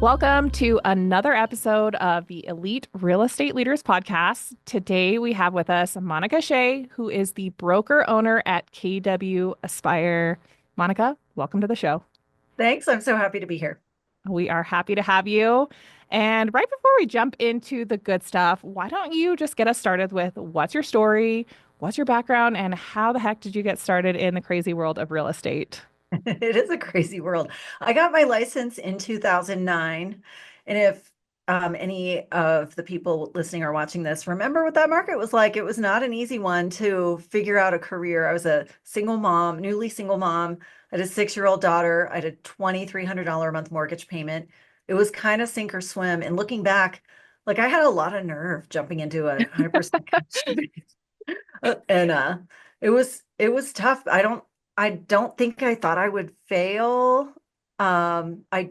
Welcome to another episode of the Elite Real Estate Leaders Podcast. Today we have with us Monica Shea, who is the broker owner at KW Aspire. Monica, welcome to the show. Thanks. I'm so happy to be here. We are happy to have you. And right before we jump into the good stuff, why don't you just get us started with what's your story, what's your background, and how the heck did you get started in the crazy world of real estate? It is a crazy world. I got my license in 2009. And if any of the people listening or watching this remember what that market was like, it was not an easy one to figure out a career. I was a single mom, newly single mom. I had a 6-year-old daughter. I had a $2,300 a month mortgage payment. It was kind of sink or swim. And looking back, like I had a lot of nerve jumping into a 100% commission. And it was tough. I don't think I thought I would fail. I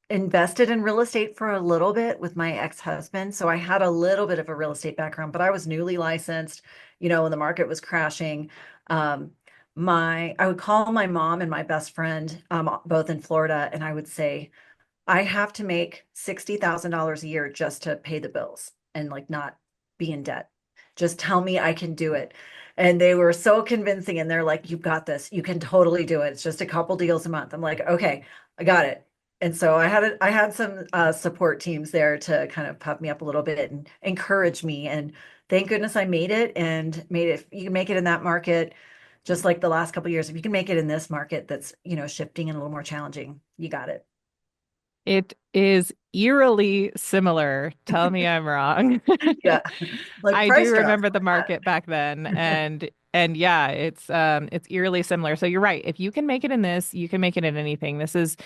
invested in real estate for a little bit with my ex-husband, so I had a little bit of a real estate background, but I was newly licensed, when the market was crashing. Um, I would call my mom and my best friend, both in Florida, and I would say, I have to make $60,000 a year just to pay the bills and like not be in debt. Just tell me I can do it. And they were so convincing and they're like, you've got this. You can totally do it. It's just a couple deals a month. I'm like, okay, I got it. And so I had some support teams there to kind of pump me up a little bit and encourage me. And thank goodness I made it and made it. You can make it in that market, just like the last couple of years. If you can make it in this market that's, shifting and a little more challenging, you got it. It is eerily similar. Tell me I'm wrong. Yeah. Like I do price drops remember the like market back then and yeah, it's eerily similar. So you're right. If you can make it in this, you can make it in anything. This is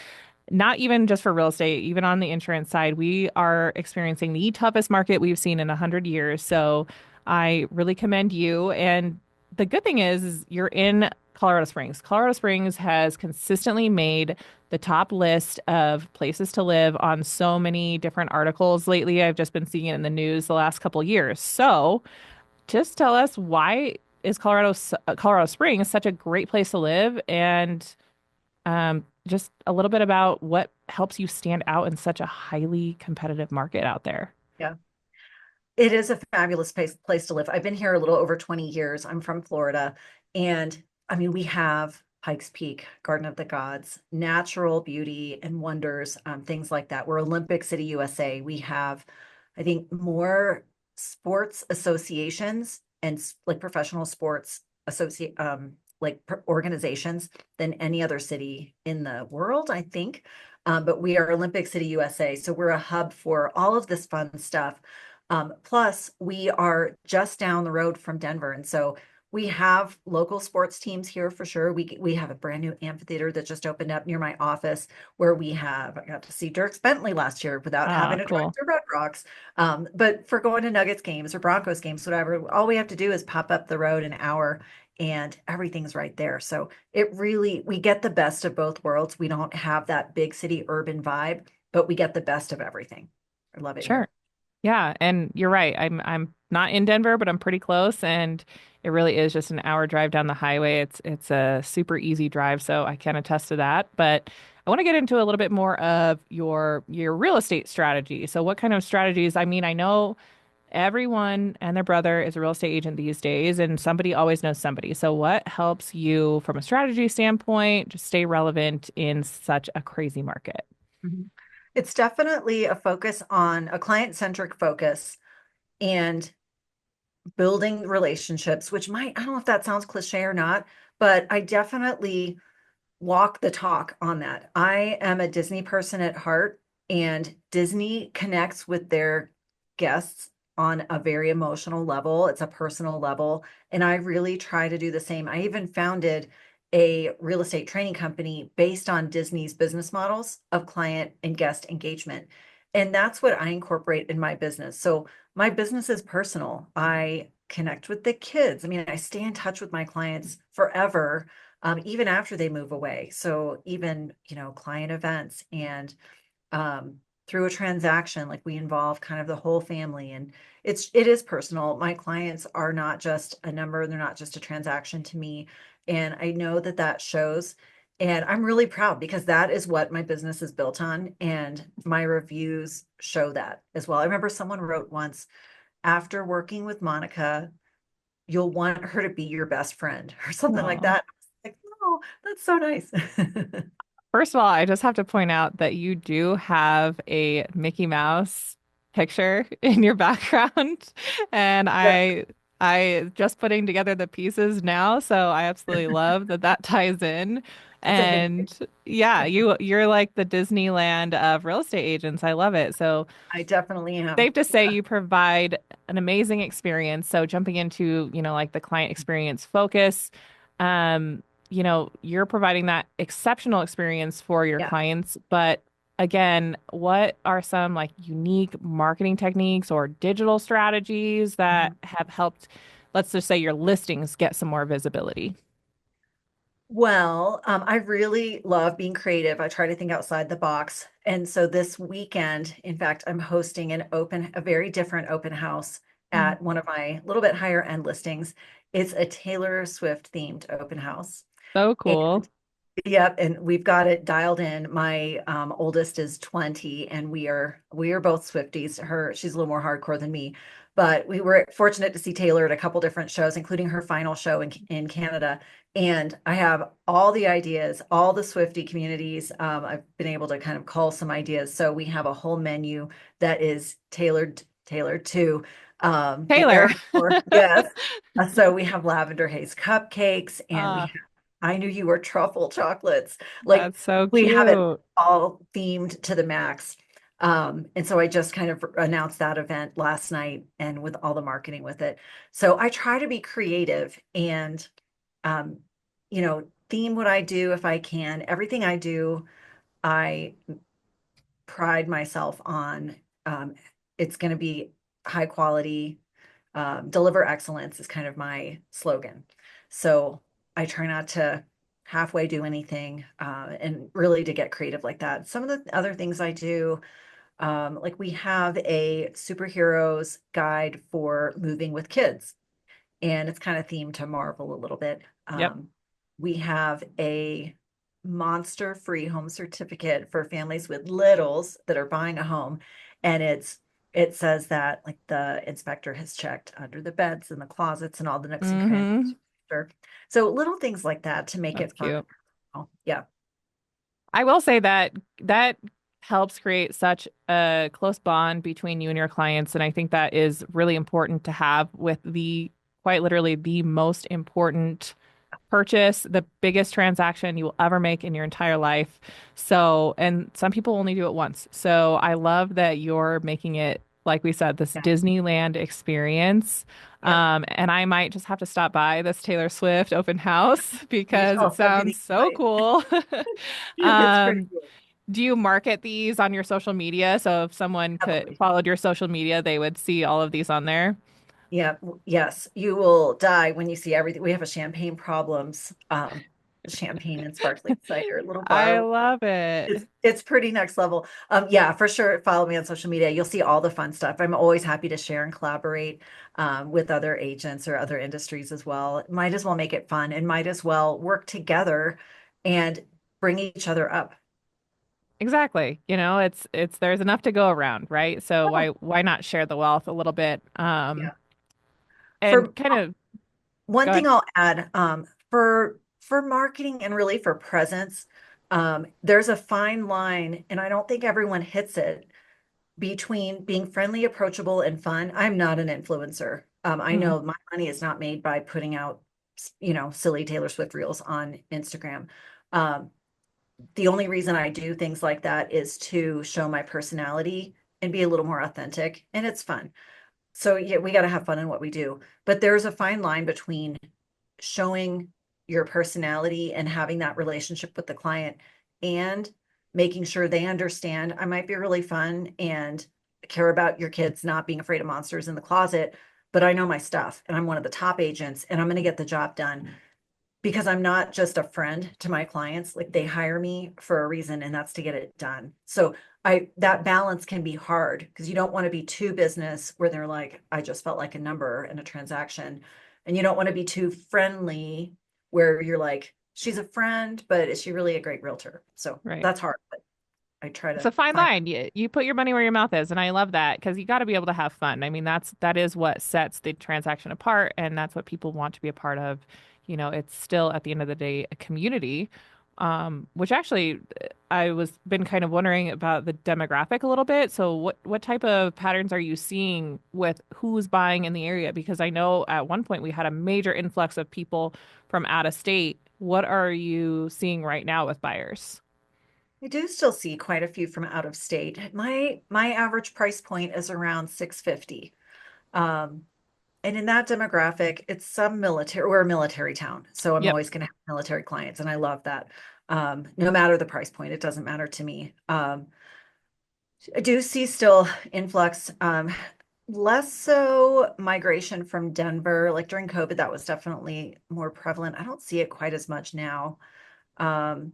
not even just for real estate, even on the insurance side, we are experiencing the toughest market we've seen in 100 years. So I really commend you. And the good thing is you're in Colorado Springs. Colorado Springs has consistently made the top list of places to live on so many different articles lately. I've just been seeing it in the news the last couple of years. So just tell us, why is Colorado Springs such a great place to live, and just a little bit about what helps you stand out in such a highly competitive market out there. yeah. It is a fabulous place to live. I've been here a little over 20 years. I'm from Florida. And I mean, we have Pikes Peak, Garden of the Gods, natural beauty and wonders, things like that. We're Olympic City, USA. We have, I think, more sports associations and like professional sports associate organizations than any other city in the world, I think. But we are Olympic City, USA. So we're a hub for all of this fun stuff. Plus, we are just down the road from Denver. And so we have local sports teams here for sure. We have a brand new amphitheater that just opened up near my office where I got to see Dirk Bentley last year without Ah, having to drive cool. to Red Rocks. But for going to Nuggets games or Broncos games, whatever, all we have to do is pop up the road an hour and everything's right there. So we get the best of both worlds. We don't have that big city urban vibe, but we get the best of everything. I love it Sure. here. Yeah, and you're right. I'm not in Denver, but I'm pretty close, and it really is just an hour drive down the highway. It's a super easy drive, so I can attest to that. But I want to get into a little bit more of your real estate strategy. So what kind of strategies? I mean, I know everyone and their brother is a real estate agent these days, and somebody always knows somebody. So what helps you from a strategy standpoint to stay relevant in such a crazy market? Mhm. It's definitely a focus on a client-centric focus and building relationships, which I don't know if that sounds cliche or not, but I definitely walk the talk on that. I am a Disney person at heart, and Disney connects with their guests on a very emotional level. It's a personal level. And I really try to do the same. I even founded a real estate training company based on Disney's business models of client and guest engagement. And that's what I incorporate in my business. So my business is personal. I connect with the kids. I mean, I stay in touch with my clients forever, even after they move away. So even, client events and through a transaction, like we involve kind of the whole family, and it is personal. My clients are not just a number, they're not just a transaction to me. And I know that that shows. And I'm really proud because that is what my business is built on. And my reviews show that as well. I remember someone wrote once, after working with Monica, you'll want her to be your best friend or something like Oh. that. I was like, oh, that's so nice. First of all, I just have to point out that you do have a Mickey Mouse picture in your background, and Yeah, I just putting together the pieces now, so I absolutely love that that ties in. it's a hint. And yeah, you're like the Disneyland of real estate agents. I love it. So I definitely am. safe to say you provide an amazing experience. So jumping into, like the client experience focus, um, you're providing that exceptional experience for your Yeah. clients. But again, what are some like unique marketing techniques or digital strategies that Mhm. have helped, let's just say your listings get some more visibility? Well, I really love being creative. I try to think outside the box. And so this weekend, in fact, I'm hosting a very different open house Mm. at one of my little bit higher end listings. It's a Taylor Swift themed open house. So cool. Yep, and we've got it dialed in. My oldest is 20 and we are both Swifties. She's a little more hardcore than me, but we were fortunate to see Taylor at a couple different shows, including her final show in Canada. And I have all the ideas, all the Swiftie communities. I've been able to kind of cull some ideas. So we have a whole menu that is tailored to the Taylor. era before. Yes. So we have lavender haze cupcakes and Uh, we I knew you were truffle chocolates. Like that's so we have it cute. all themed to the max. And so I just kind of announced that event last night and with all the marketing with it. So I try to be creative and, um, theme what I do if I can. Everything I do, I pride myself on. Um, it's going to be high quality, deliver excellence is kind of my slogan. So I try not to halfway do anything and really to get creative like that. Some of the other things I do, like we have a superheroes guide for moving with kids and it's kind of themed to Marvel a little bit. Yep. We have a monster-free home certificate for families with littles that are buying a home, and it says that like the inspector has checked under the beds and the closets and all the nooks and crannies. Mm-hmm. So little things like that to make That's it fun. cute. Yeah. I will say that that helps create such a close bond between you and your clients. And I think that is really important to have with the quite literally the most important purchase, the biggest transaction you will ever make in your entire life. So, and some people only do it once. So I love that you're making it, like we said, this Yeah. Disneyland experience. Yep. And I might just have to stop by this Taylor Swift open house because it I'll send you sounds the so invite. cool. It's pretty Um, cool. do you market these on your social media? So if someone could Heavily. followed your social media, they would see all of these on there. Yeah, yes, you will die when you see everything. We have a champagne problems, champagne and sparkling cider, little I bar. love It's it. it's pretty next level. Yeah, for sure. Follow me on social media. You'll see all the fun stuff. I'm always happy to share and collaborate with other agents or other industries as well. Might as well make it fun and might as well work together and bring each other up. Exactly. It's there's enough to go around, right? So Oh, why not share the wealth a little bit? yeah. And For kind of one go thing ahead. I'll add, for marketing and really for presence, there's a fine line, and I don't think everyone hits it between being friendly, approachable, and fun. I'm not an influencer. I Mhm. know my money is not made by putting out, silly Taylor Swift reels on Instagram. Um, the only reason I do things like that is to show my personality and be a little more authentic, and it's fun. So yeah, we got to have fun in what we do. But there's a fine line between showing your personality and having that relationship with the client and making sure they understand I might be really fun and care about your kids not being afraid of monsters in the closet, but I know my stuff and I'm one of the top agents and I'm going to get the job done because I'm not just a friend to my clients. Like they hire me for a reason, and that's to get it done. So that balance can be hard because you don't want to be too business where they're like, I just felt like a number in a transaction. And you don't want to be too friendly where you're like, she's a friend, but is she really a great realtor? So Right. that's hard, but I try It's to a fine find. line. You put your money where your mouth is, and I love that because you got to be able to have fun. I mean, that is what sets the transaction apart, and that's what people want to be a part of. You know, it's still at the end of the day a community, which actually I was been kind of wondering about the demographic a little bit. So what type of patterns are you seeing with who's buying in the area? Because I know at one point we had a major influx of people from out of state. What are you seeing right now with buyers? I do still see quite a few from out of state. My average price point is around 650. Um, and in that demographic, it's some military, we're a military town. So I'm Yep. always going to have military clients, and I love that. No matter the price point, it doesn't matter to me. I do see still influx, less so migration from Denver. Like during COVID, that was definitely more prevalent. I don't see it quite as much now. Um,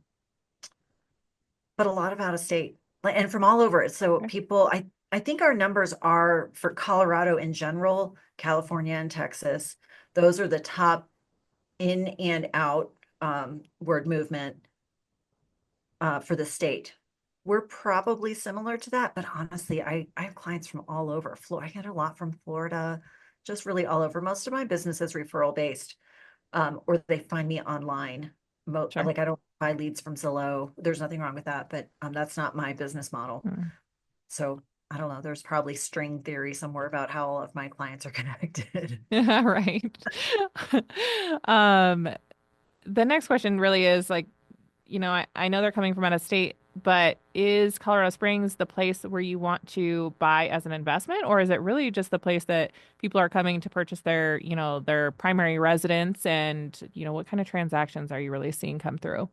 but a lot of out of state and from all over it. So people, I think our numbers are for Colorado in general, California and Texas. Those are the top in and out word movement for the state. We're probably similar to that, but honestly, I have clients from all over. Florida, I get a lot from Florida, just really all over. Most of my business is referral based, or they find me online. Sure. Like I don't buy leads from Zillow. There's nothing wrong with that, but that's not my business model. Hmm. So I don't know. There's probably string theory somewhere about how all of my clients are connected. Yeah, right. Um, the next question really is like, I know they're coming from out of state, but is Colorado Springs the place where you want to buy as an investment, or is it really just the place that people are coming to purchase their primary residence? And, what kind of transactions are you really seeing come through?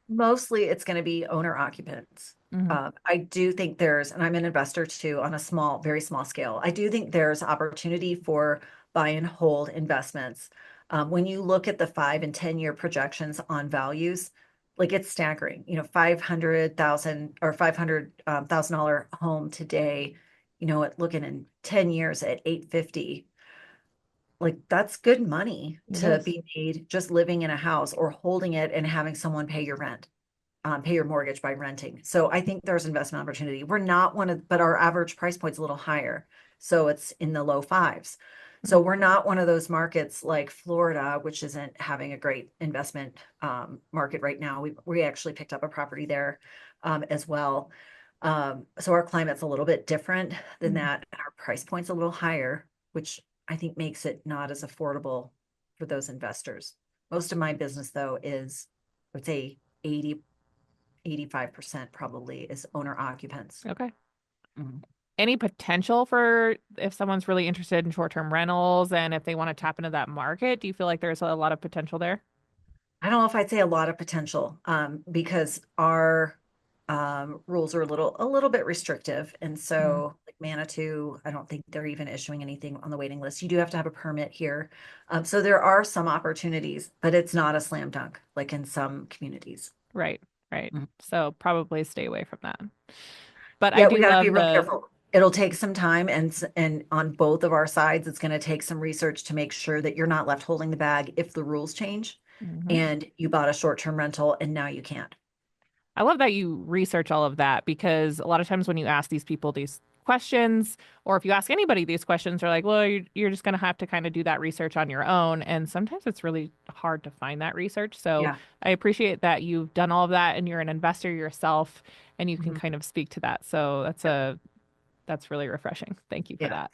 Mostly it's going to be owner occupants. Hmm. I do think and I'm an investor too on a small, very small scale. I do think there's opportunity for buy and hold investments. When you look at the 5 and 10 year projections on values, like it's staggering. 500,000 or $500,000 home today, looking in 10 years at 850, like that's good money It to is. be made just living in a house or holding it and having someone pay your rent, pay your mortgage by renting. So I think there's investment opportunity. We're not but our average price point's a little higher. So it's in the low fives. So we're not one of those markets like Florida, which isn't having a great investment market right now. We actually picked up a property there as well. So our climate's a little bit different than Mhm. that. And our price point's a little higher, which I think makes it not as affordable for those investors. Most of my business, though, I would say 85% probably is owner occupants. Okay. Mhm. Any potential for if someone's really interested in short-term rentals and if they want to tap into that market, do you feel like there's a lot of potential there? I don't know if I'd say a lot of potential, because our rules are a little bit restrictive. And Mm, so like Manitou, I don't think they're even issuing anything on the waiting list. You do have to have a permit here. So there are some opportunities, but it's not a slam dunk like in some communities. right, right. Mhm. So probably stay away from that. But I Yeah, we do got to be love real the careful. It'll take some time, and on both of our sides, it's going to take some research to make sure that you're not left holding the bag if the rules change Mhm. and you bought a short-term rental and now you can't. I love that you research all of that because a lot of times when you ask these people these questions, or if you ask anybody these questions, they're like, well, you're just going to have to kind of do that research on your own. And sometimes it's really hard to find that research. So Yeah. I appreciate that you've done all of that and you're an investor yourself and you can Mhm. kind of speak to that. So Yep. that's really refreshing. Thank you for Yeah.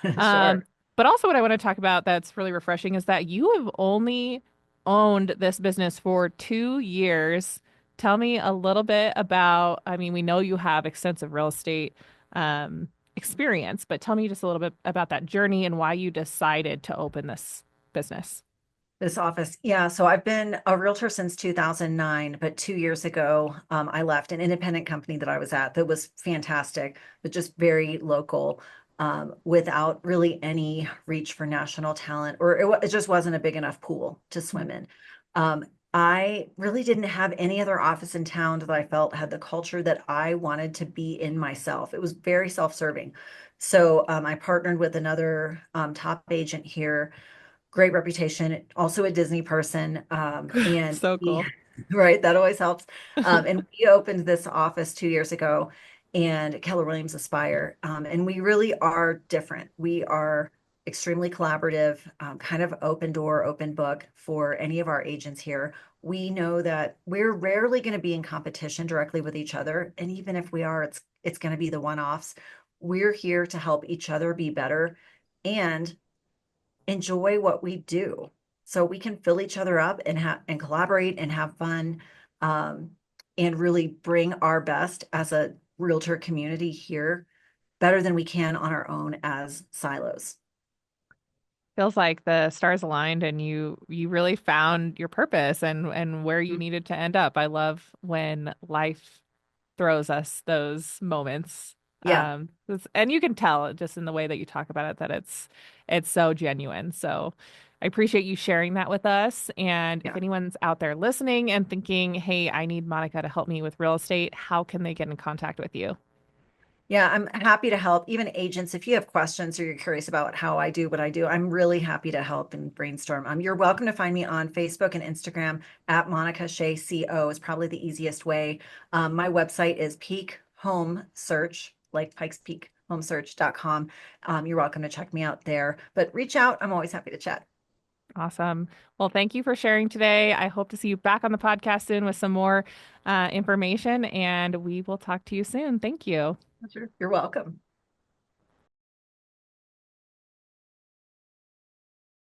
that. Sure. Um, but also, what I want to talk about that's really refreshing is that you have only owned this business for 2 years. Tell me a little bit about, I mean, we know you have extensive real estate experience, but tell me just a little bit about that journey and why you decided to open this business. This office. Yeah. So I've been a realtor since 2009, but 2 years ago, I left an independent company that I was at that was fantastic, but just very local, without really any reach for national talent, or it just wasn't a big enough pool to swim in. Um, I really didn't have any other office in town that I felt had the culture that I wanted to be in myself. It was very self-serving. So I partnered with another top agent here, great reputation, also a Disney person. And So he, cool. right, that always helps. And we opened this office 2 years ago and Keller Williams Aspire. And we really are different. We are extremely collaborative, kind of open door, open book for any of our agents here. We know that we're rarely going to be in competition directly with each other. And even if we are, it's going to be the one-offs. We're here to help each other be better and enjoy what we do so we can fill each other up and have and collaborate and have fun, um, and really bring our best as a realtor community here better than we can on our own as silos. Feels like the stars aligned and you really found your purpose and where you needed to end up. I love when life throws us those moments. Yeah, And you can tell just in the way that you talk about it that it's so genuine. So I appreciate you sharing that with us. And if yeah. anyone's out there listening and thinking, "Hey, I need Monica to help me with real estate," how can they get in contact with you? Yeah, I'm happy to help. Even agents, if you have questions or you're curious about how I do what I do, I'm really happy to help and brainstorm. You're welcome to find me on Facebook and Instagram at Monica Shea CO is probably the easiest way. My website is Peak Home Search, like Pikes Peak Homesearch.com. You're welcome to check me out there, but reach out. I'm always happy to chat. Awesome. Well, thank you for sharing today. I hope to see you back on the podcast soon with some more information, and we will talk to you soon. Thank you. Sure. You're welcome.